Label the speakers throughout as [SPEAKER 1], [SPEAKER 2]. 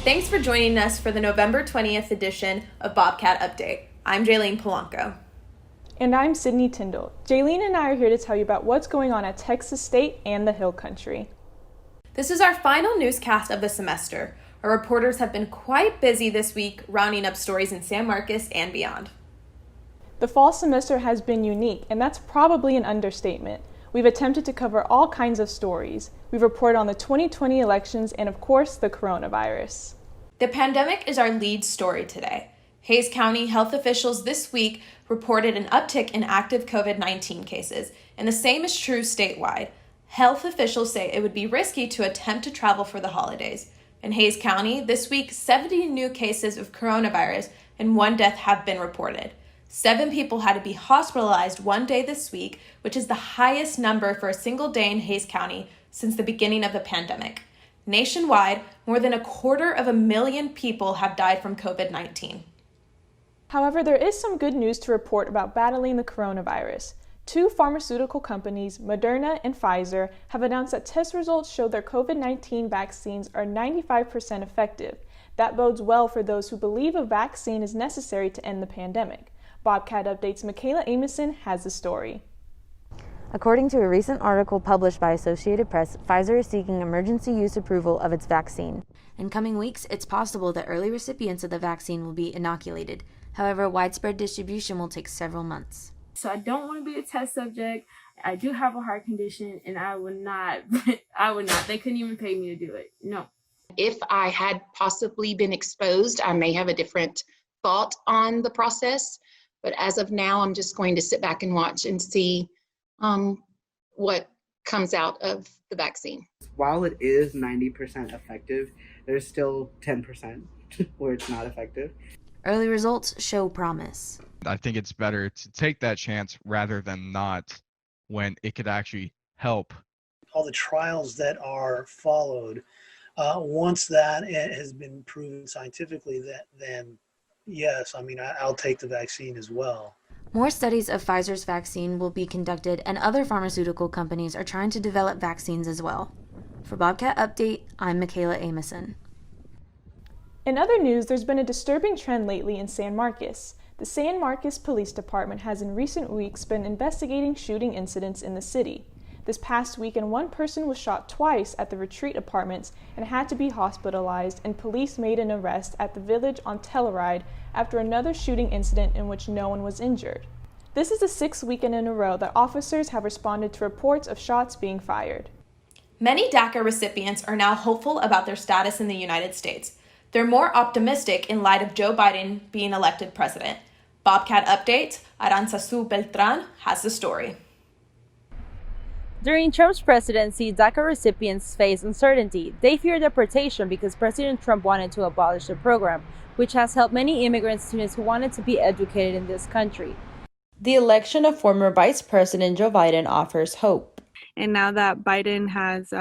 [SPEAKER 1] Thanks for joining us for the November 20th edition of Bobcat Update. I'm Jaylene Polanco.
[SPEAKER 2] And I'm Sydney Tyndall. Jaylene and I are here to tell you about what's going on at Texas State and the Hill Country.
[SPEAKER 1] This is our final newscast of the semester. Our reporters have been quite busy this week rounding up stories in San Marcos and beyond.
[SPEAKER 2] The fall semester has been unique, and that's probably an understatement. We've attempted to cover all kinds of stories. We've reported on the 2020 elections and, of course, the coronavirus.
[SPEAKER 1] The pandemic is our lead story today. Hays County health officials this week reported an uptick in active COVID-19 cases, and the same is true statewide. Health officials say it would be risky to attempt to travel for the holidays. In Hays County, this week, 70 new cases of coronavirus and 1 death have been reported. 7 people had to be hospitalized one day this week, which is the highest number for a single day in Hays County since the beginning of the pandemic. Nationwide, more than 250,000 people have died from COVID-19.
[SPEAKER 2] However, there is some good news to report about battling the coronavirus. 2 pharmaceutical companies, Moderna and Pfizer, have announced that test results show their COVID-19 vaccines are 95% effective. That bodes well for those who believe a vaccine is necessary to end the pandemic. Bobcat Update's Michaela Amison has the story.
[SPEAKER 3] According to a recent article published by Associated Press, Pfizer is seeking emergency use approval of its vaccine. In coming weeks, it's possible that early recipients of the vaccine will be inoculated. However, widespread distribution will take several months.
[SPEAKER 4] So I don't want to be a test subject. I do have a heart condition, and I would not. They couldn't even pay me to do it. No.
[SPEAKER 5] If I had possibly been exposed, I may have a different thought on the process. But as of now, I'm just going to sit back and watch and see what comes out of the vaccine.
[SPEAKER 6] While it is 90% effective, there's still 10% where it's not effective.
[SPEAKER 3] Early results show promise.
[SPEAKER 7] I think it's better to take that chance rather than not, when it could actually help.
[SPEAKER 8] All the trials that are followed, once that has been proven scientifically, then yes, I'll take the vaccine as well.
[SPEAKER 3] More studies of Pfizer's vaccine will be conducted, and other pharmaceutical companies are trying to develop vaccines as well. For Bobcat Update, I'm Michaela Amison.
[SPEAKER 2] In other news, there's been a disturbing trend lately in San Marcos. The San Marcos Police Department has in recent weeks been investigating shooting incidents in the city. This past weekend, 1 person was shot twice at the Retreat Apartments and had to be hospitalized, and police made an arrest at the Village on Telluride after another shooting incident in which no one was injured. This is the 6th weekend in a row that officers have responded to reports of shots being fired.
[SPEAKER 1] Many DACA recipients are now hopeful about their status in the United States. They're more optimistic in light of Joe Biden being elected president. Bobcat Update, Aranzazu Beltran has the story.
[SPEAKER 9] During Trump's presidency, DACA recipients face uncertainty. They fear deportation because President Trump wanted to abolish the program, which has helped many immigrant students who wanted to be educated in this country.
[SPEAKER 10] The election of former Vice President Joe Biden offers hope.
[SPEAKER 11] And now that Biden has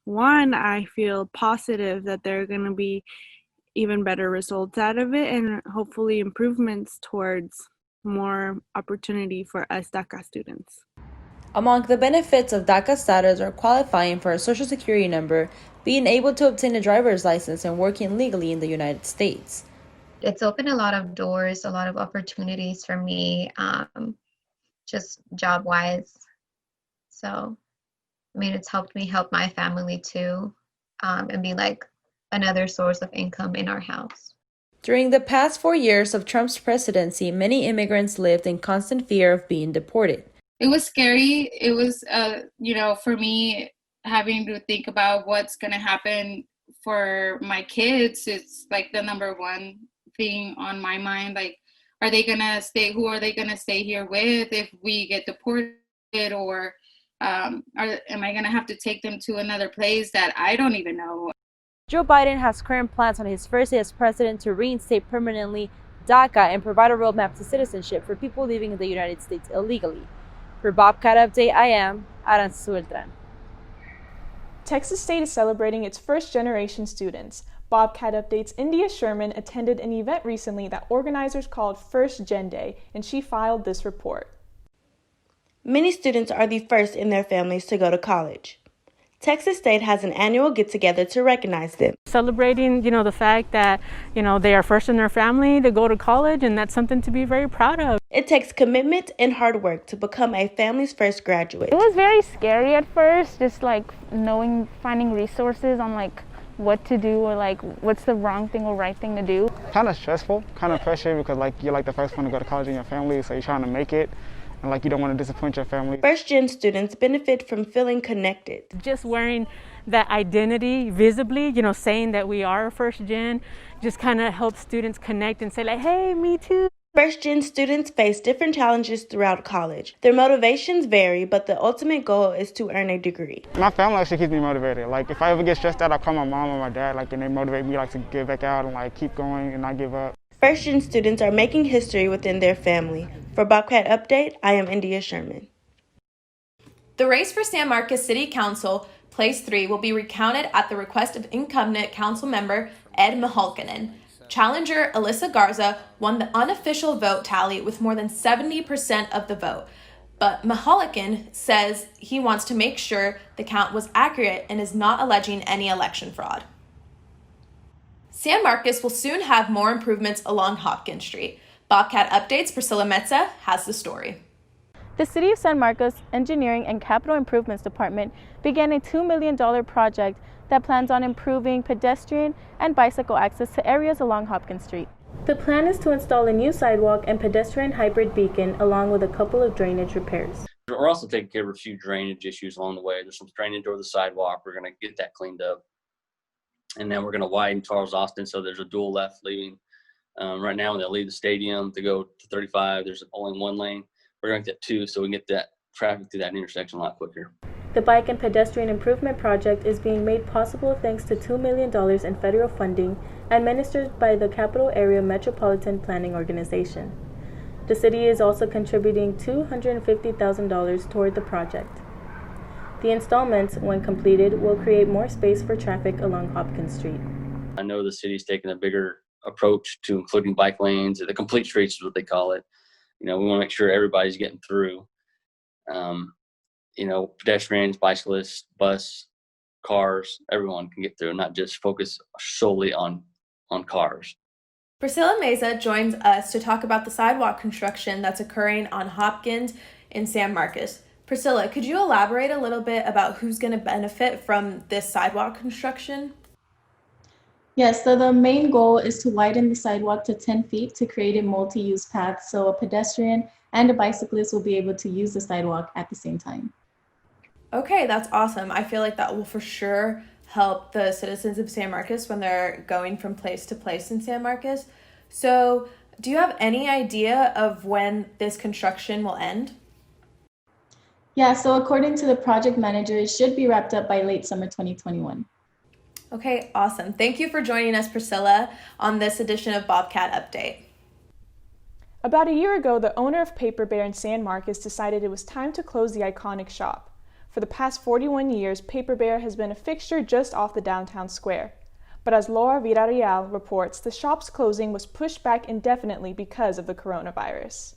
[SPEAKER 11] won, I feel positive that there are going to be even better results out of it, and hopefully improvements towards more opportunity for us DACA students.
[SPEAKER 10] Among the benefits of DACA status are qualifying for a social security number, being able to obtain a driver's license, and working legally in the United States.
[SPEAKER 12] It's opened a lot of doors, a lot of opportunities for me, just job-wise. So, it's helped me help my family too, and be like another source of income in our house.
[SPEAKER 10] During the past 4 years of Trump's presidency, many immigrants lived in constant fear of being deported.
[SPEAKER 13] It was scary. It was, for me, having to think about what's going to happen for my kids. It's like the number one thing on my mind. Like, are they going to stay? Who are they going to stay here with if we get deported? Or am I going to have to take them to another place that I don't even know?
[SPEAKER 9] Joe Biden has current plans on his first day as president to reinstate permanently DACA and provide a roadmap to citizenship for people living in the United States illegally. For Bobcat Update, I am Aranzazu Beltran.
[SPEAKER 2] Texas State is celebrating its first-generation students. Bobcat Update's India Sherman attended an event recently that organizers called First Gen Day, and she filed this report.
[SPEAKER 14] Many students are the first in their families to go to college. Texas State has an annual get-together to recognize them.
[SPEAKER 15] Celebrating, the fact that, they are first in their family to go to college, and that's something to be very proud of.
[SPEAKER 14] It takes commitment and hard work to become a family's first graduate.
[SPEAKER 16] It was very scary at first, just finding resources on what to do or what's the wrong thing or right thing to do.
[SPEAKER 17] Kind of stressful, kind of pressure because you're the first one to go to college in your family, so you're trying to make it. And you don't want to disappoint your family.
[SPEAKER 14] First-gen students benefit from feeling connected.
[SPEAKER 15] Just wearing that identity visibly, saying that we are first-gen, just kind of helps students connect and say hey, me too.
[SPEAKER 14] First-gen students face different challenges throughout college. Their motivations vary, but the ultimate goal is to earn a degree.
[SPEAKER 17] My family actually keeps me motivated. If I ever get stressed out, I call my mom or my dad, and they motivate me to get back out and keep going and not give up.
[SPEAKER 14] First-gen students are making history within their family. For Bobcat Update, I am India Sherman.
[SPEAKER 1] The race for San Marcos City Council, Place 3, will be recounted at the request of incumbent council member Ed Mihalkinen. Challenger Alyssa Garza won the unofficial vote tally with more than 70% of the vote. But Mihalkinen says he wants to make sure the count was accurate and is not alleging any election fraud. San Marcos will soon have more improvements along Hopkins Street. Bobcat Update's Priscilla Metza has the story.
[SPEAKER 2] The City of San Marcos Engineering and Capital Improvements Department began a $2 million project that plans on improving pedestrian and bicycle access to areas along Hopkins Street. The plan is to install a new sidewalk and pedestrian hybrid beacon along with a couple of drainage repairs.
[SPEAKER 18] We're also taking care of a few drainage issues along the way. There's some drainage over the sidewalk. We're going to get that cleaned up. And then we're going to widen Charles Austin so there's a dual left leaving. Right now, when they leave the stadium to go to 35, there's only one lane. We're going to get two so we can get that traffic through that intersection a lot quicker.
[SPEAKER 2] The Bike and Pedestrian Improvement Project is being made possible thanks to $2 million in federal funding administered by the Capital Area Metropolitan Planning Organization. The city is also contributing $250,000 toward the project. The installments, when completed, will create more space for traffic along Hopkins Street.
[SPEAKER 18] I know the city's taking a bigger approach to including bike lanes, the complete streets is what they call it. We want to make sure everybody's getting through. Pedestrians, bicyclists, bus, cars, everyone can get through, not just focus solely on cars.
[SPEAKER 1] Priscilla Meza joins us to talk about the sidewalk construction that's occurring on Hopkins in San Marcos. Priscilla, could you elaborate a little bit about who's going to benefit from this sidewalk construction?
[SPEAKER 19] Yes, so the main goal is to widen the sidewalk to 10 feet to create a multi-use path so a pedestrian and a bicyclist will be able to use the sidewalk at the same time.
[SPEAKER 1] Okay, that's awesome. I feel like that will for sure help the citizens of San Marcos when they're going from place to place in San Marcos. So, do you have any idea of when this construction will end?
[SPEAKER 19] Yeah, so according to the project manager, it should be wrapped up by late summer 2021.
[SPEAKER 1] Okay, awesome. Thank you for joining us, Priscilla, on this edition of Bobcat Update.
[SPEAKER 2] About a year ago, the owner of Paper Bear in San Marcos decided it was time to close the iconic shop. For the past 41 years, Paper Bear has been a fixture just off the downtown square. But as Laura Villarreal reports, the shop's closing was pushed back indefinitely because of the coronavirus.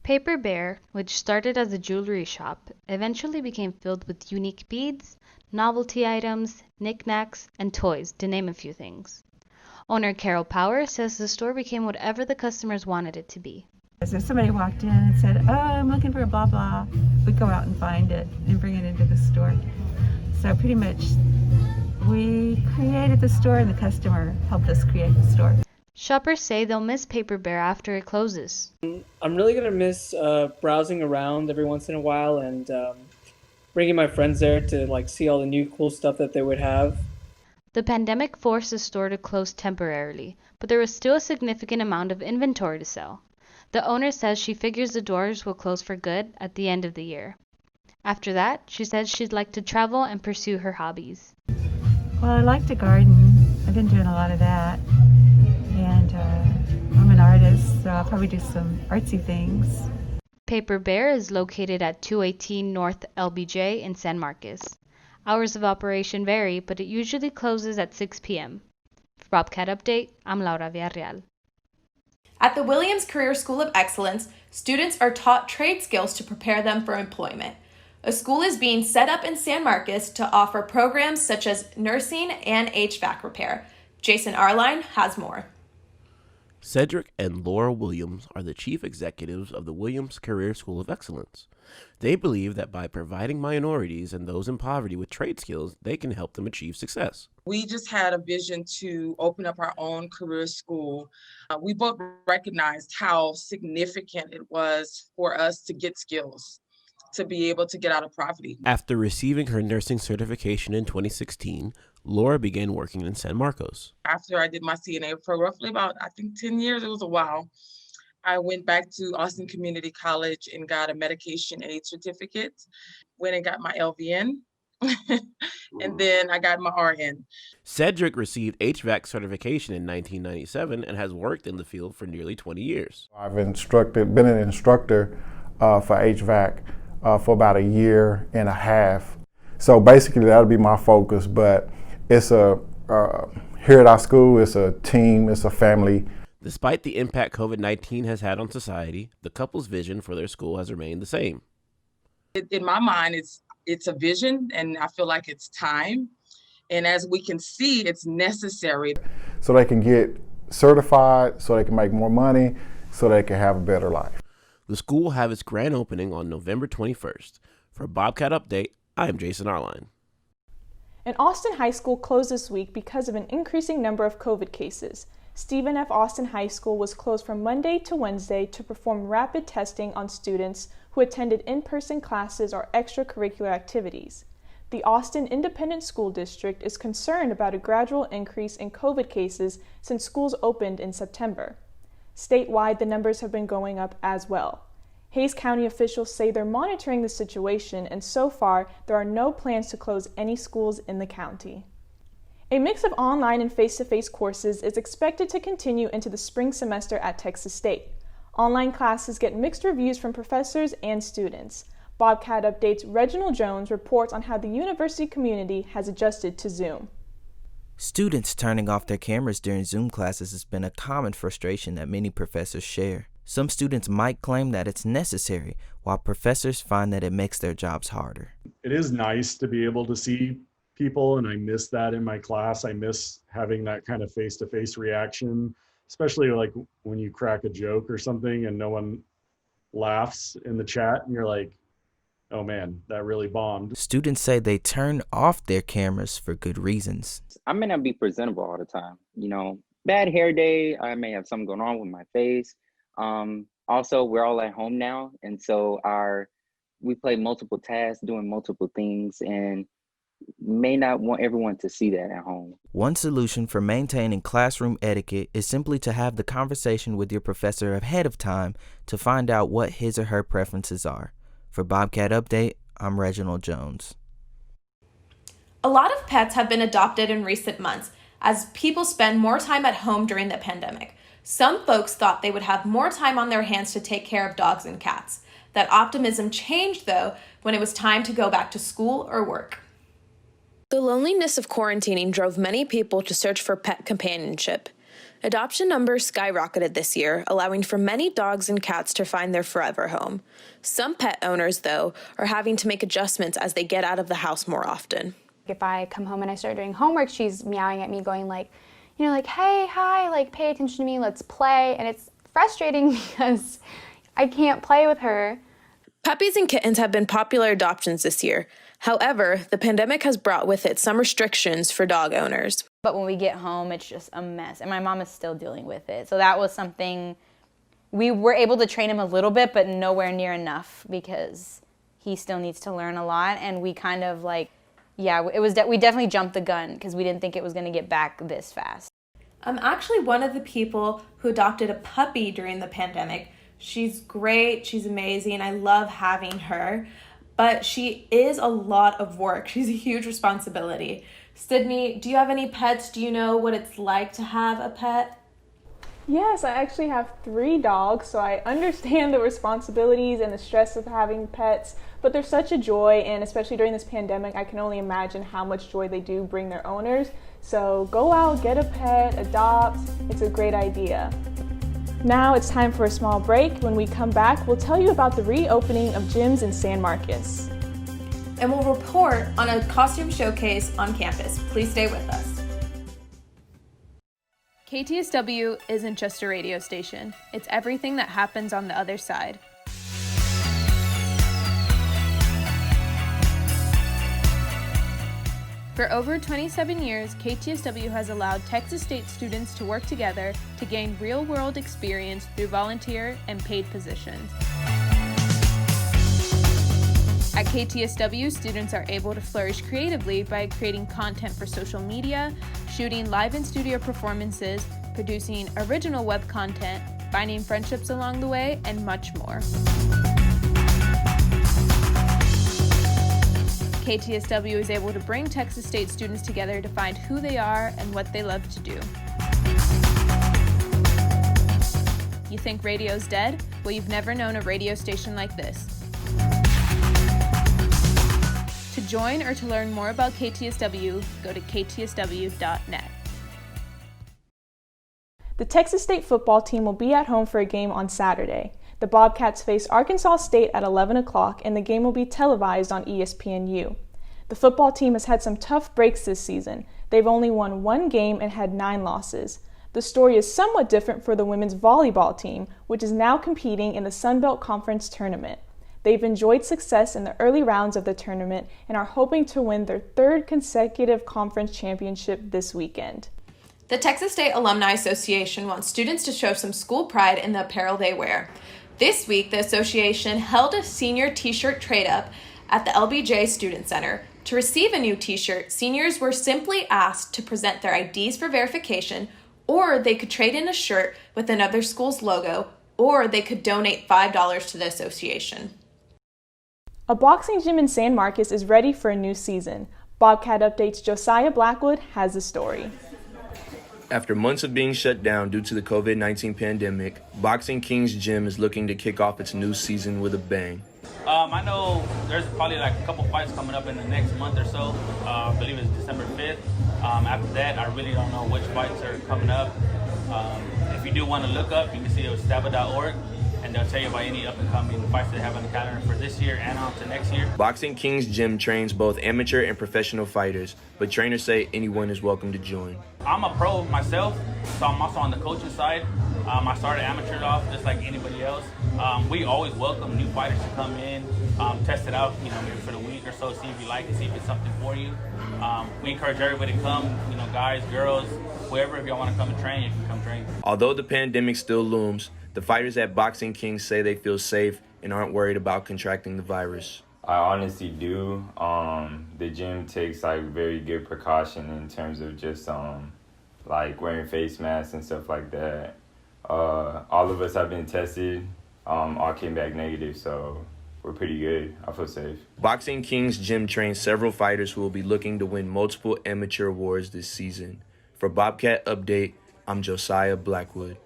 [SPEAKER 3] Paper Bear, which started as a jewelry shop, eventually became filled with unique beads, novelty items, knickknacks, and toys, to name a few things. Owner Carol Power says the store became whatever the customers wanted it to be.
[SPEAKER 20] So if somebody walked in and said, "Oh, I'm looking for a blah blah," we'd go out and find it and bring it into the store. So pretty much we created the store and the customer helped us create the store.
[SPEAKER 3] Shoppers say they'll miss Paper Bear after it closes.
[SPEAKER 21] I'm really going to miss browsing around every once in a while and bringing my friends there to see all the new cool stuff that they would have.
[SPEAKER 3] The pandemic forced the store to close temporarily, but there was still a significant amount of inventory to sell. The owner says she figures the doors will close for good at the end of the year. After that, she says she'd like to travel and pursue her hobbies.
[SPEAKER 20] Well, I like to garden. I've been doing a lot of that. And I'm an artist, so I'll probably do some artsy things.
[SPEAKER 3] Paper Bear is located at 218 North LBJ in San Marcos. Hours of operation vary, but it usually closes at 6 p.m. For Bobcat Update, I'm Laura Villarreal.
[SPEAKER 1] At the Williams Career School of Excellence, students are taught trade skills to prepare them for employment. A school is being set up in San Marcos to offer programs such as nursing and HVAC repair. Jason Arline has more.
[SPEAKER 4] Cedric and Laura Williams are the chief executives of the Williams Career School of Excellence. They believe that by providing minorities and those in poverty with trade skills, they can help them achieve success.
[SPEAKER 22] We just had a vision to open up our own career school. We both recognized how significant it was for us to get skills, to be able to get out of poverty.
[SPEAKER 4] After receiving her nursing certification in 2016, Laura began working in San Marcos.
[SPEAKER 22] After I did my CNA for roughly about, 10 years, it was a while. I went back to Austin Community College and got a medication aid certificate, went and got my LVN, and then I got my RN.
[SPEAKER 4] Cedric received HVAC certification in 1997 and has worked in the field for nearly 20 years.
[SPEAKER 23] I've been an instructor for HVAC for about a year and a half. So basically that'll be my focus, but it's here at our school, it's a team, it's a family.
[SPEAKER 4] Despite the impact COVID-19 has had on society, the couple's vision for their school has remained the same.
[SPEAKER 22] In my mind, it's a vision, and I feel like it's time. And as we can see, it's necessary.
[SPEAKER 23] So they can get certified, so they can make more money, so they can have a better life.
[SPEAKER 4] The school will have its grand opening on November 21st. For Bobcat Update, I am Jason Arline.
[SPEAKER 2] An Austin high school closed this week because of an increasing number of COVID cases. Stephen F. Austin High School was closed from Monday to Wednesday to perform rapid testing on students who attended in-person classes or extracurricular activities. The Austin Independent School District is concerned about a gradual increase in COVID cases since schools opened in September. Statewide, the numbers have been going up as well. Hays County officials say they're monitoring the situation, and so far, there are no plans to close any schools in the county. A mix of online and face-to-face courses is expected to continue into the spring semester at Texas State. Online classes get mixed reviews from professors and students. Bobcat Update's Reginald Jones reports on how the university community has adjusted to Zoom.
[SPEAKER 24] Students turning off their cameras during Zoom classes has been a common frustration that many professors share. Some students might claim that it's necessary, while professors find that it makes their jobs harder.
[SPEAKER 25] It is nice to be able to see people, and I miss that in my class. I miss having that kind of face-to-face reaction, especially like when you crack a joke or something and no one laughs in the chat and you're like, oh man, that really bombed.
[SPEAKER 24] Students say they turn off their cameras for good reasons.
[SPEAKER 26] I may not be presentable all the time. Bad hair day, I may have something going on with my face. Also, we're all at home now, and so we play multiple tasks, doing multiple things, and may not want everyone to see that at home.
[SPEAKER 24] One solution for maintaining classroom etiquette is simply to have the conversation with your professor ahead of time to find out what his or her preferences are. For Bobcat Update, I'm Reginald Jones.
[SPEAKER 1] A lot of pets have been adopted in recent months as people spend more time at home during the pandemic. Some folks thought they would have more time on their hands to take care of dogs and cats. That optimism changed, though, when it was time to go back to school or work. The loneliness of quarantining drove many people to search for pet companionship. Adoption numbers skyrocketed this year, allowing for many dogs and cats to find their forever home. Some pet owners, though, are having to make adjustments as they get out of the house more often.
[SPEAKER 27] If I come home and I start doing homework, she's meowing at me going like, hey, hi, pay attention to me, let's play. And it's frustrating because I can't play with her.
[SPEAKER 1] Puppies and kittens have been popular adoptions this year. However, the pandemic has brought with it some restrictions for dog owners.
[SPEAKER 3] But when we get home, it's just a mess, and my mom is still dealing with it. So that was something, we were able to train him a little bit, but nowhere near enough because he still needs to learn a lot, and we kind of we definitely jumped the gun because we didn't think it was going to get back this fast.
[SPEAKER 1] I'm actually one of the people who adopted a puppy during the pandemic. She's great, she's amazing, I love having her. But she is a lot of work. She's a huge responsibility. Sydney, do you have any pets? Do you know what it's like to have a pet?
[SPEAKER 2] Yes, I actually have 3 dogs, so I understand the responsibilities and the stress of having pets, but they're such a joy, and especially during this pandemic, I can only imagine how much joy they do bring their owners. So go out, get a pet, adopt. It's a great idea. Now it's time for a small break. When we come back, we'll tell you about the reopening of gyms in San Marcos.
[SPEAKER 1] and we'll report on a costume showcase on campus. Please stay with us. KTSW isn't just a radio station. It's everything that happens on the other side. For over 27 years, KTSW has allowed Texas State students to work together to gain real-world experience through volunteer and paid positions. At KTSW, students are able to flourish creatively by creating content for social media, shooting live in-studio performances, producing original web content, finding friendships along the way, and much more. KTSW is able to bring Texas State students together to find who they are and what they love to do. You think radio's dead? Well, you've never known a radio station like this. To join or to learn more about KTSW, go to ktsw.net.
[SPEAKER 2] The Texas State football team will be at home for a game on Saturday. The Bobcats face Arkansas State at 11 o'clock, and the game will be televised on ESPNU. The football team has had some tough breaks this season. They've only won one game and had 9 losses. The story is somewhat different for the women's volleyball team, which is now competing in the Sun Belt Conference tournament. They've enjoyed success in the early rounds of the tournament and are hoping to win their 3rd consecutive conference championship this weekend.
[SPEAKER 1] The Texas State Alumni Association wants students to show some school pride in the apparel they wear. This week, the association held a senior t-shirt trade-up at the LBJ Student Center. To receive a new t-shirt, seniors were simply asked to present their IDs for verification, or they could trade in a shirt with another school's logo, or they could donate $5 to the association.
[SPEAKER 2] A boxing gym in San Marcos is ready for a new season. Bobcat Update's Josiah Blackwood has the story.
[SPEAKER 5] After months of being shut down due to the COVID-19 pandemic, Boxing Kings Gym is looking to kick off its new season with a bang.
[SPEAKER 6] I know there's probably like a couple fights coming up in the next month or so. I believe it's December 5th. After that, I really don't know which fights are coming up. If you do want to look up, you can see it at staba.org, and they'll tell you about any up-and-coming fights they have on the calendar for this year and on to next year.
[SPEAKER 5] Boxing Kings Gym trains both amateur and professional fighters, but trainers say anyone is welcome to join.
[SPEAKER 6] I'm a pro myself, so I'm also on the coaching side. I started amateur off just like anybody else. We always welcome new fighters to come in, test it out, maybe for the week or so, see if you like it, see if it's something for you. We encourage everybody to come, guys, girls, whoever, if y'all want to come and train, you can come train.
[SPEAKER 5] Although the pandemic still looms, the fighters at Boxing Kings say they feel safe and aren't worried about contracting the virus.
[SPEAKER 7] I honestly do. The gym takes very good precaution in terms of just wearing face masks and stuff like that. All of us have been tested, all came back negative, so we're pretty good. I feel safe.
[SPEAKER 5] Boxing Kings Gym trains several fighters who will be looking to win multiple amateur awards this season. For Bobcat Update, I'm Josiah Blackwood.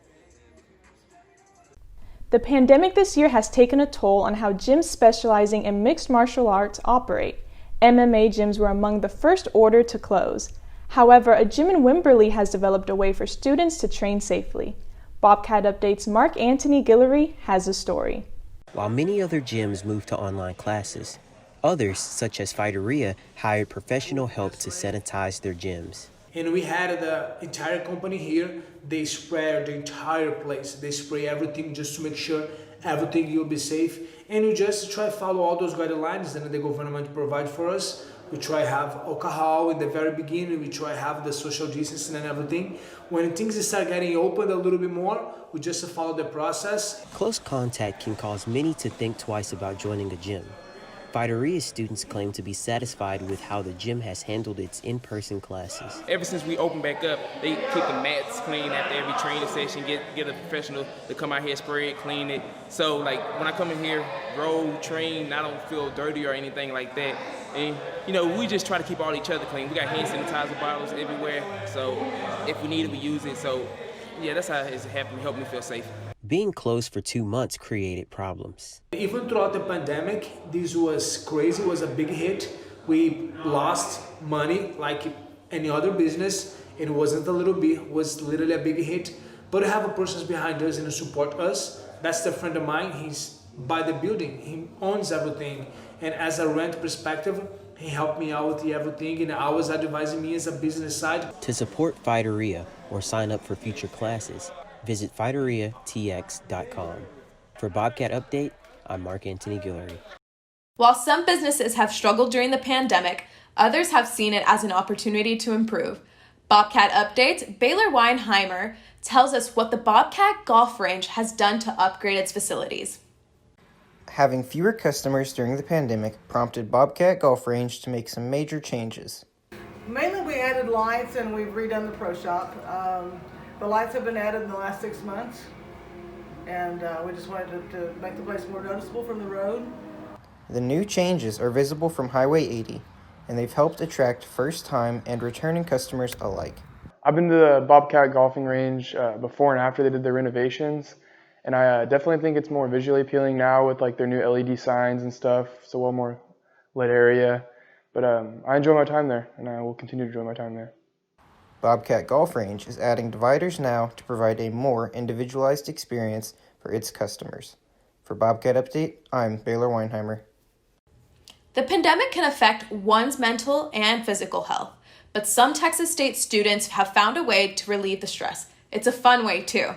[SPEAKER 2] The pandemic this year has taken a toll on how gyms specializing in mixed martial arts operate. MMA gyms were among the first ordered to close. However, a gym in Wimberley has developed a way for students to train safely. Bobcat Update's Mark Anthony Guillory has a story.
[SPEAKER 8] While many other gyms moved to online classes, others, such as Fighteria, hired professional help to sanitize their gyms.
[SPEAKER 10] And we had the entire company here. They spray the entire place. They spray everything just to make sure everything will be safe. And we just try to follow all those guidelines that the government provide for us. We try to have alcohol in the very beginning. We try to have the social distancing and everything. When things start getting open a little bit more, we just follow the process.
[SPEAKER 8] Close contact can cause many to think twice about joining a gym. Fighteria students claim to be satisfied with how the gym has handled its in-person classes.
[SPEAKER 11] Ever since we opened back up, they keep the mats clean after every training session, get a professional to come out here, spray it, clean it. So when I come in here, roll, train, I don't feel dirty or anything like that. And we just try to keep all each other clean. We got hand sanitizer bottles everywhere, so if we need it, we use it. So yeah, that's how it's helped me feel safe.
[SPEAKER 8] Being closed for 2 months created problems.
[SPEAKER 10] Even throughout the pandemic, this was crazy, it was a big hit. We lost money like any other business. It wasn't a little bit, it was literally a big hit. But we have a person behind us and support us. That's the friend of mine, he's by the building, he owns everything. And as a rent perspective, he helped me out with everything, and I was advising me as a business side.
[SPEAKER 8] To support Fighteria or sign up for future classes, visit Fighteria.tx.com. For Bobcat Update, I'm Mark Anthony Guillory.
[SPEAKER 1] While some businesses have struggled during the pandemic, others have seen it as an opportunity to improve. Bobcat Updates, Baylor Weinheimer tells us what the Bobcat Golf Range has done to upgrade its facilities.
[SPEAKER 9] Having fewer customers during the pandemic prompted Bobcat Golf Range to make some major changes.
[SPEAKER 12] Mainly we added lights and we've redone the pro shop. The lights have been added in the last 6 months, and we just wanted to make the place more noticeable from the road.
[SPEAKER 9] The new changes are visible from Highway 80, and they've helped attract first-time and returning customers alike.
[SPEAKER 13] I've been to the Bobcat Golfing Range before and after they did their renovations, and I definitely think it's more visually appealing now with like their new LED signs and stuff. It's a well more lit area, but I enjoy my time there, and I will continue to enjoy my time there.
[SPEAKER 9] Bobcat Golf Range is adding dividers now to provide a more individualized experience for its customers. For Bobcat Update, I'm Baylor Weinheimer.
[SPEAKER 1] The pandemic can affect one's mental and physical health, but some Texas State students have found a way to relieve the stress. It's a fun way too.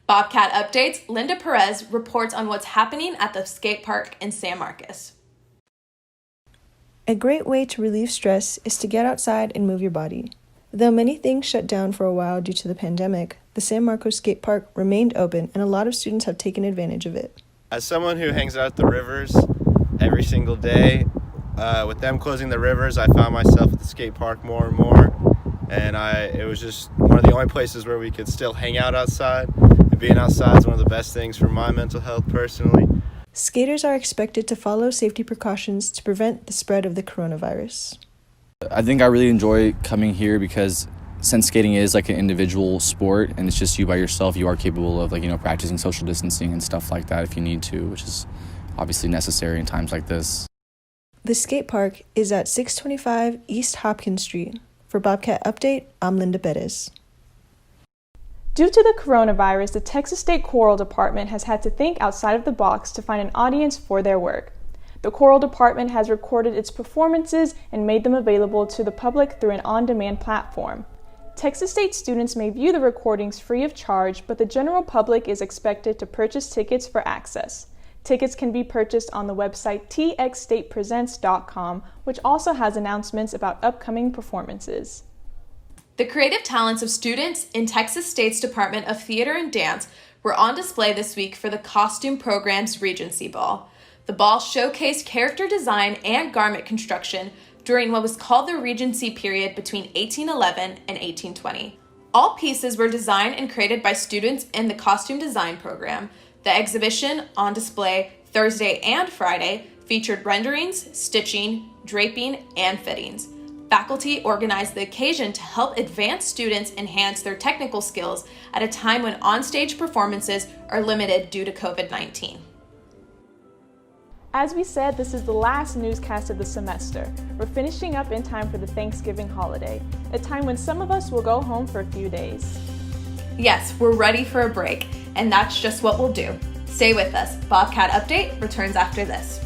[SPEAKER 1] Bobcat Updates, Linda Perez reports on what's happening at the skate park in San Marcos.
[SPEAKER 2] A great way to relieve stress is to get outside and move your body. Though many things shut down for a while due to the pandemic, the San Marcos skate park remained open and a lot of students have taken advantage of it.
[SPEAKER 14] As someone who hangs out at the rivers every single day, with them closing the rivers, I found myself at the skate park more and more, and it was just one of the only places where we could still hang out outside, and being outside is one of the best things for my mental health personally.
[SPEAKER 2] Skaters are expected to follow safety precautions to prevent the spread of the coronavirus.
[SPEAKER 15] I think I really enjoy coming here because since skating is like an individual sport and it's just you by yourself, you are capable of practicing social distancing and stuff like that if you need to, which is obviously necessary in times like this.
[SPEAKER 2] The skate park is at 625 East Hopkins Street. For Bobcat Update, I'm Linda Perez. Due to the coronavirus, the Texas State Choral Department has had to think outside of the box to find an audience for their work. The Choral Department has recorded its performances and made them available to the public through an on-demand platform. Texas State students may view the recordings free of charge, but the general public is expected to purchase tickets for access. Tickets can be purchased on the website txstatepresents.com, which also has announcements about upcoming performances.
[SPEAKER 1] The creative talents of students in Texas State's Department of Theater and Dance were on display this week for the Costume Program's Regency Ball. The ball showcased character design and garment construction during what was called the Regency period between 1811 and 1820. All pieces were designed and created by students in the costume design program. The exhibition, on display Thursday and Friday, featured renderings, stitching, draping, and fittings. Faculty organized the occasion to help advanced students enhance their technical skills at a time when onstage performances are limited due to COVID-19.
[SPEAKER 2] As we said, this is the last newscast of the semester. We're finishing up in time for the Thanksgiving holiday, a time when some of us will go home for a few days.
[SPEAKER 1] Yes, we're ready for a break, and that's just what we'll do. Stay with us. Bobcat Update returns after this.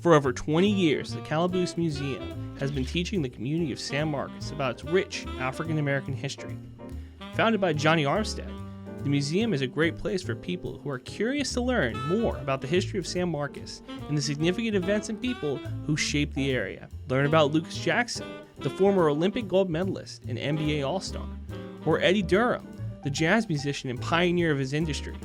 [SPEAKER 16] For over 20 years, the Calaboose Museum has been teaching the community of San Marcos about its rich African-American history. Founded by Johnny Armstead, the museum is a great place for people who are curious to learn more about the history of San Marcos and the significant events and people who shaped the area. Learn about Lucas Jackson, the former Olympic gold medalist and NBA All-Star, or Eddie Durham, the jazz musician and pioneer of his industry,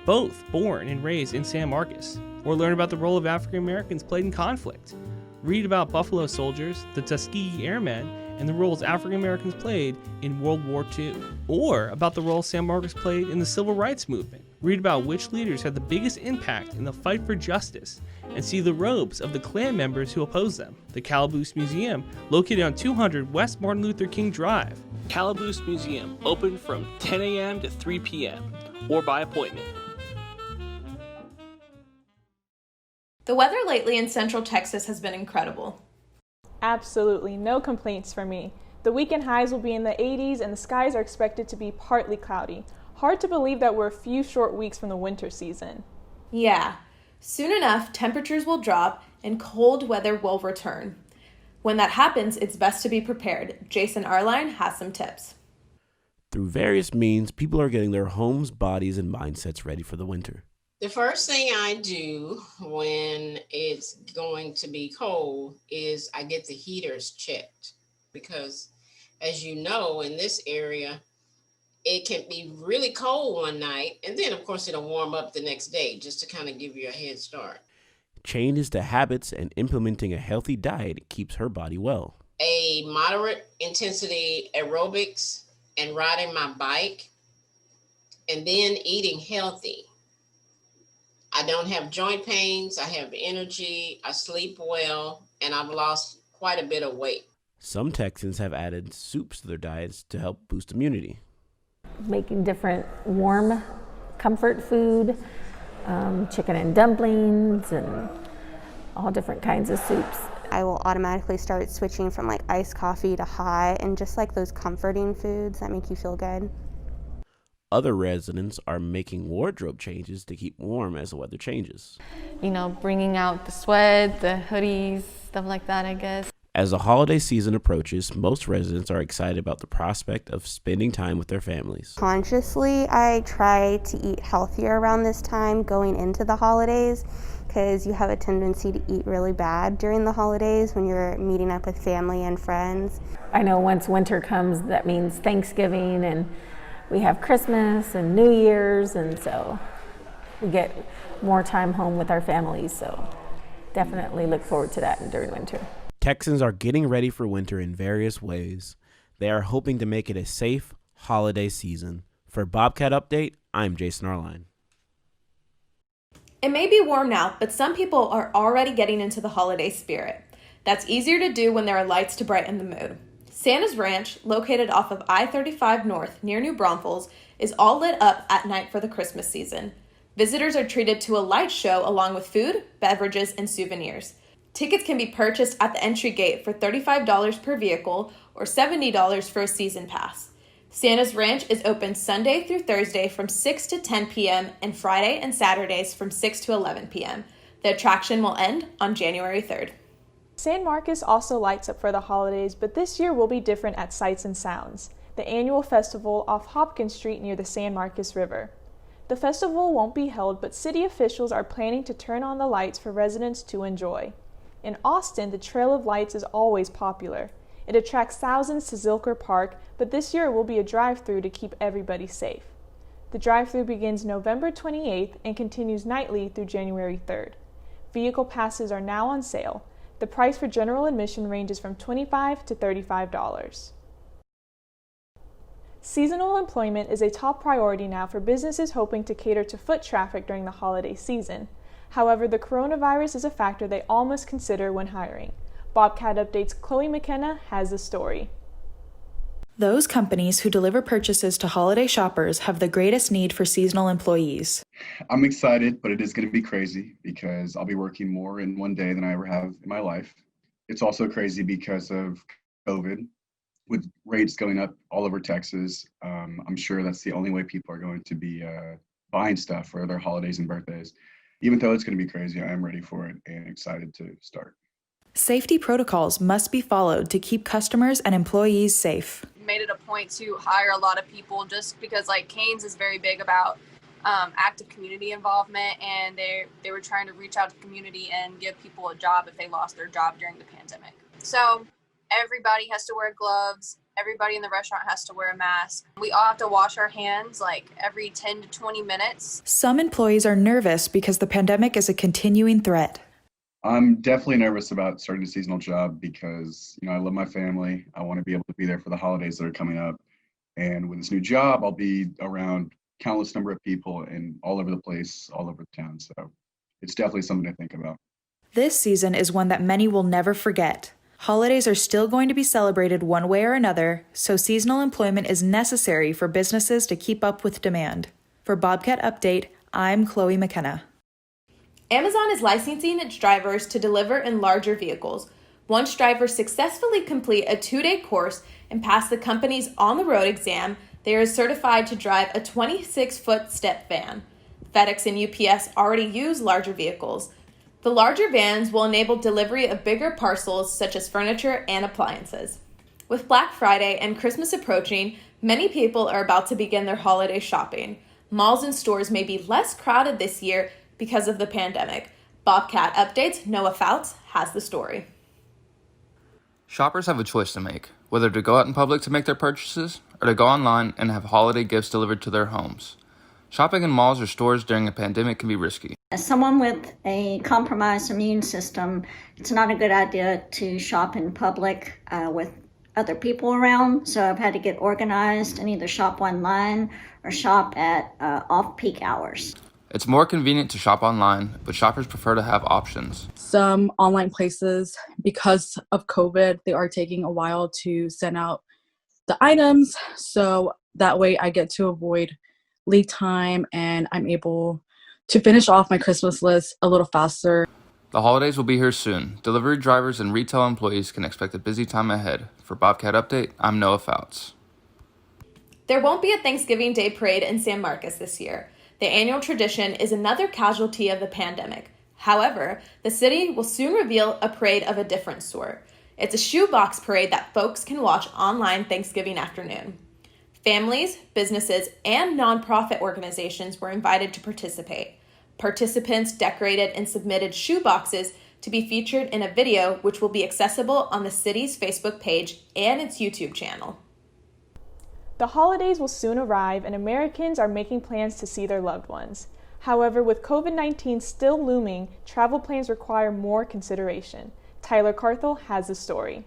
[SPEAKER 16] both born and raised in San Marcos. Or learn about the role of African Americans played in conflict. Read about Buffalo Soldiers, the Tuskegee Airmen, and the roles African Americans played in World War II. Or about the role San Marcos played in the Civil Rights Movement. Read about which leaders had the biggest impact in the fight for justice, and see the robes of the Klan members who opposed them. The Calaboose Museum, located on 200 West Martin Luther King Drive. Calaboose Museum, open from 10 a.m. to 3 p.m. or by appointment.
[SPEAKER 1] The weather lately in Central Texas has been incredible.
[SPEAKER 2] Absolutely, no complaints from me. The weekend highs will be in the 80s and the skies are expected to be partly cloudy. Hard to believe that we're a few short weeks from the winter season.
[SPEAKER 1] Yeah. Soon enough, temperatures will drop and cold weather will return. When that happens, it's best to be prepared. Jason Arline has some tips.
[SPEAKER 4] Through various means, people are getting their homes, bodies, and mindsets ready for the winter.
[SPEAKER 17] The first thing I do when it's going to be cold is I get the heaters checked, because as you know, in this area, it can be really cold one night, and then of course it'll warm up the next day, just to kind of give you a head start.
[SPEAKER 4] Changes to habits and implementing a healthy diet keeps her body well.
[SPEAKER 17] A moderate intensity aerobics and riding my bike, and then eating healthy. I don't have joint pains, I have energy, I sleep well, and I've lost quite a bit of weight.
[SPEAKER 4] Some Texans have added soups to their diets to help boost immunity.
[SPEAKER 18] Making different warm comfort food, chicken and dumplings, and all different kinds of soups.
[SPEAKER 19] I will automatically start switching from like iced coffee to hot, and just like those comforting foods that make you feel good.
[SPEAKER 4] Other residents are making wardrobe changes to keep warm as the weather changes.
[SPEAKER 20] You know, bringing out the sweat, the hoodies, stuff like that, I guess.
[SPEAKER 4] As the holiday season approaches, most residents are excited about the prospect of spending time with their families.
[SPEAKER 19] Consciously, I try to eat healthier around this time going into the holidays, because you have a tendency to eat really bad during the holidays when you're meeting up with family and friends.
[SPEAKER 18] I know once winter comes, that means Thanksgiving, and we have Christmas and New Year's, and so we get more time home with our families, so definitely look forward to that during winter.
[SPEAKER 4] Texans are getting ready for winter in various ways. They are hoping to make it a safe holiday season. For Bobcat Update, I'm Jason Arline.
[SPEAKER 1] It may be warm now, but some people are already getting into the holiday spirit. That's easier to do when there are lights to brighten the mood. Santa's Ranch, located off of I-35 North near New Braunfels, is all lit up at night for the Christmas season. Visitors are treated to a light show along with food, beverages, and souvenirs. Tickets can be purchased at the entry gate for $35 per vehicle or $70 for a season pass. Santa's Ranch is open Sunday through Thursday from 6 to 10 p.m. and Friday and Saturdays from 6 to 11 p.m. The attraction will end on January 3rd.
[SPEAKER 2] San Marcos also lights up for the holidays, but this year will be different at Sights and Sounds, the annual festival off Hopkins Street near the San Marcos River. The festival won't be held, but city officials are planning to turn on the lights for residents to enjoy. In Austin, the Trail of Lights is always popular. It attracts thousands to Zilker Park, but this year it will be a drive-through to keep everybody safe. The drive-through begins November 28th and continues nightly through January 3rd. Vehicle passes are now on sale. The price for general admission ranges from $25 to $35. Seasonal employment is a top priority now for businesses hoping to cater to foot traffic during the holiday season. However, the coronavirus is a factor they all must consider when hiring. Bobcat Update's Chloe McKenna has the story.
[SPEAKER 21] Those companies who deliver purchases to holiday shoppers have the greatest need for seasonal employees.
[SPEAKER 22] I'm excited, but it is going to be crazy because I'll be working more in one day than I ever have in my life. It's also crazy because of COVID, with rates going up all over Texas. I'm sure that's the only way people are going to be buying stuff for their holidays and birthdays. Even though it's going to be crazy, I am ready for it and excited to start.
[SPEAKER 21] Safety protocols must be followed to keep customers and employees safe.
[SPEAKER 23] Made it a point to hire a lot of people just because like Canes is very big about active community involvement, and they were trying to reach out to the community and give people a job if they lost their job during the pandemic. So everybody has to wear gloves. Everybody in the restaurant has to wear a mask. We all have to wash our hands like every 10 to 20 minutes.
[SPEAKER 21] Some employees are nervous because the pandemic is a continuing threat.
[SPEAKER 22] I'm definitely nervous about starting a seasonal job because, I love my family. I want to be able to be there for the holidays that are coming up. And with this new job, I'll be around countless number of people and all over the place, all over the town. So it's definitely something to think about.
[SPEAKER 21] This season is one that many will never forget. Holidays are still going to be celebrated one way or another, so seasonal employment is necessary for businesses to keep up with demand. For Bobcat Update, I'm Chloe McKenna.
[SPEAKER 1] Amazon is licensing its drivers to deliver in larger vehicles. Once drivers successfully complete a 2-day course and pass the company's on-the-road exam, they are certified to drive a 26-foot step van. FedEx and UPS already use larger vehicles. The larger vans will enable delivery of bigger parcels such as furniture and appliances. With Black Friday and Christmas approaching, many people are about to begin their holiday shopping. Malls and stores may be less crowded this year because of the pandemic. Bobcat Updates' Noah Fouts has the story.
[SPEAKER 3] Shoppers have a choice to make, whether to go out in public to make their purchases or to go online and have holiday gifts delivered to their homes. Shopping in malls or stores during a pandemic can be risky.
[SPEAKER 6] As someone with a compromised immune system, it's not a good idea to shop in public with other people around. So I've had to get organized and either shop online or shop at off-peak hours.
[SPEAKER 3] It's more convenient to shop online, but shoppers prefer to have options.
[SPEAKER 7] Some online places, because of COVID, they are taking a while to send out the items. So that way I get to avoid lead time and I'm able to finish off my Christmas list a little faster.
[SPEAKER 3] The holidays will be here soon. Delivery drivers and retail employees can expect a busy time ahead. For Bobcat Update, I'm Noah Fouts.
[SPEAKER 1] There won't be a Thanksgiving Day parade in San Marcos this year. The annual tradition is another casualty of the pandemic. However, the city will soon reveal a parade of a different sort. It's a shoebox parade that folks can watch online Thanksgiving afternoon. Families, businesses, and nonprofit organizations were invited to participate. Participants decorated and submitted shoeboxes to be featured in a video which will be accessible on the city's Facebook page and its YouTube channel.
[SPEAKER 2] The holidays will soon arrive and Americans are making plans to see their loved ones. However, with COVID-19 still looming, travel plans require more consideration. Tyler Carthel has the story.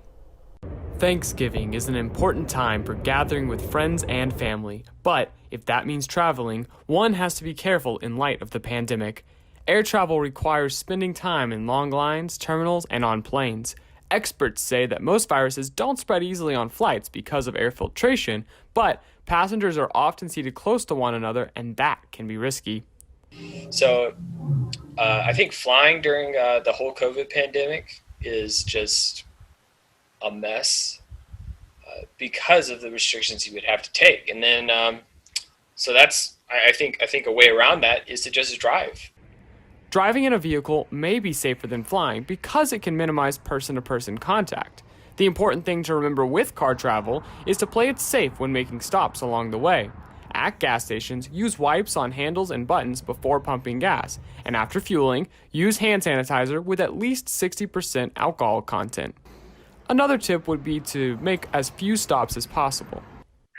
[SPEAKER 24] Thanksgiving is an important time for gathering with friends and family, but if that means traveling, one has to be careful in light of the pandemic. Air travel requires spending time in long lines, terminals, and on planes. Experts say that most viruses don't spread easily on flights because of air filtration, but passengers are often seated close to one another, and that can be risky.
[SPEAKER 25] So I think flying during the whole COVID pandemic is just a mess because of the restrictions you would have to take. And then, so that's, I think a way around that is to just drive.
[SPEAKER 24] Driving in a vehicle may be safer than flying because it can minimize person-to-person contact. The important thing to remember with car travel is to play it safe when making stops along the way. At gas stations, use wipes on handles and buttons before pumping gas, and after fueling, use hand sanitizer with at least 60% alcohol content. Another tip would be to make as few stops as possible.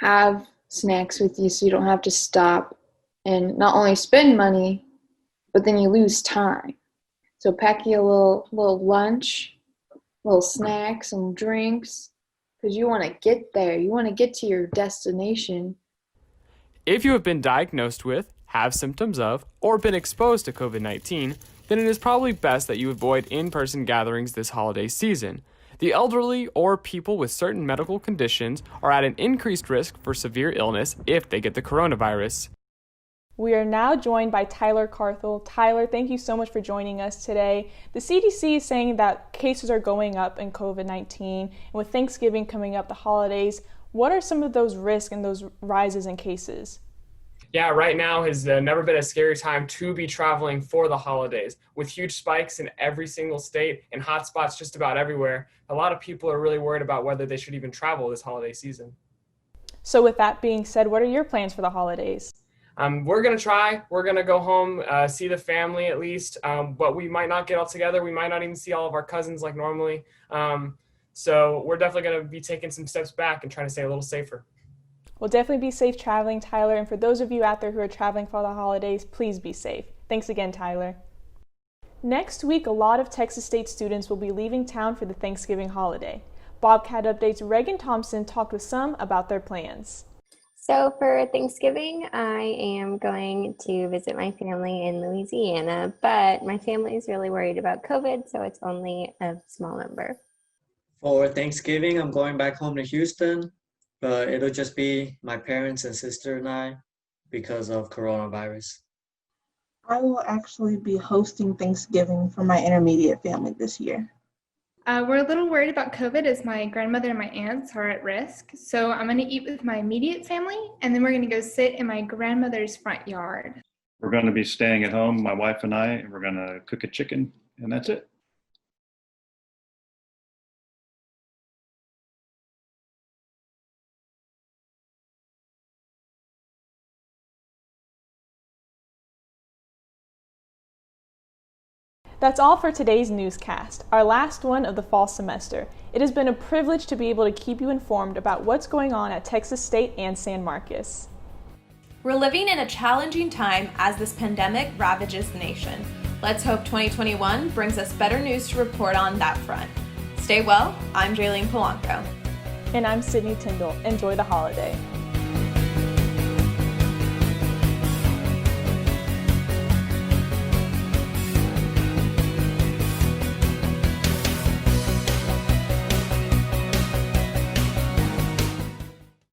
[SPEAKER 26] Have snacks with you so you don't have to stop and not only spend money, but then you lose time. So pack you a little lunch, little snacks, some drinks, because you want to get there. You want to get to your destination.
[SPEAKER 24] If you have been diagnosed with, have symptoms of, or been exposed to COVID-19, then it is probably best that you avoid in-person gatherings this holiday season. The elderly or people with certain medical conditions are at an increased risk for severe illness if they get the coronavirus.
[SPEAKER 2] We are now joined by Tyler Carthel. Tyler, thank you so much for joining us today. The CDC is saying that cases are going up in COVID-19, and with Thanksgiving coming up, the holidays, what are some of those risks and those rises in cases?
[SPEAKER 27] Yeah, right now has never been a scary time to be traveling for the holidays. With huge spikes in every single state and hotspots just about everywhere, a lot of people are really worried about whether they should even travel this holiday season.
[SPEAKER 2] So with that being said, what are your plans for the holidays?
[SPEAKER 27] We're going to try. We're going to go home, see the family at least, but we might not get all together. We might not even see all of our cousins like normally. So we're definitely going to be taking some steps back and trying to stay a little safer.
[SPEAKER 2] Well, definitely be safe traveling, Tyler. And for those of you out there who are traveling for the holidays, please be safe. Thanks again, Tyler. Next week, a lot of Texas State students will be leaving town for the Thanksgiving holiday. Bobcat Update's Reagan Thompson talked with some about their plans.
[SPEAKER 28] So for Thanksgiving, I am going to visit my family in Louisiana, but my family is really worried about COVID, so it's only a small number.
[SPEAKER 29] For Thanksgiving, I'm going back home to Houston, but it'll just be my parents and sister and I because of coronavirus.
[SPEAKER 30] I will actually be hosting Thanksgiving for my intermediate family this year.
[SPEAKER 31] We're a little worried about COVID as my grandmother and my aunts are at risk. So I'm going to eat with my immediate family, and then we're going to go sit in my grandmother's front yard.
[SPEAKER 5] We're going to be staying at home, my wife and I, and we're going to cook a chicken, and that's it.
[SPEAKER 2] That's all for today's newscast, our last one of the fall semester. It has been a privilege to be able to keep you informed about what's going on at Texas State and San Marcos.
[SPEAKER 1] We're living in a challenging time as this pandemic ravages the nation. Let's hope 2021 brings us better news to report on that front. Stay well. I'm Jaylene Polanco.
[SPEAKER 2] And I'm Sydney Tyndall. Enjoy the holiday.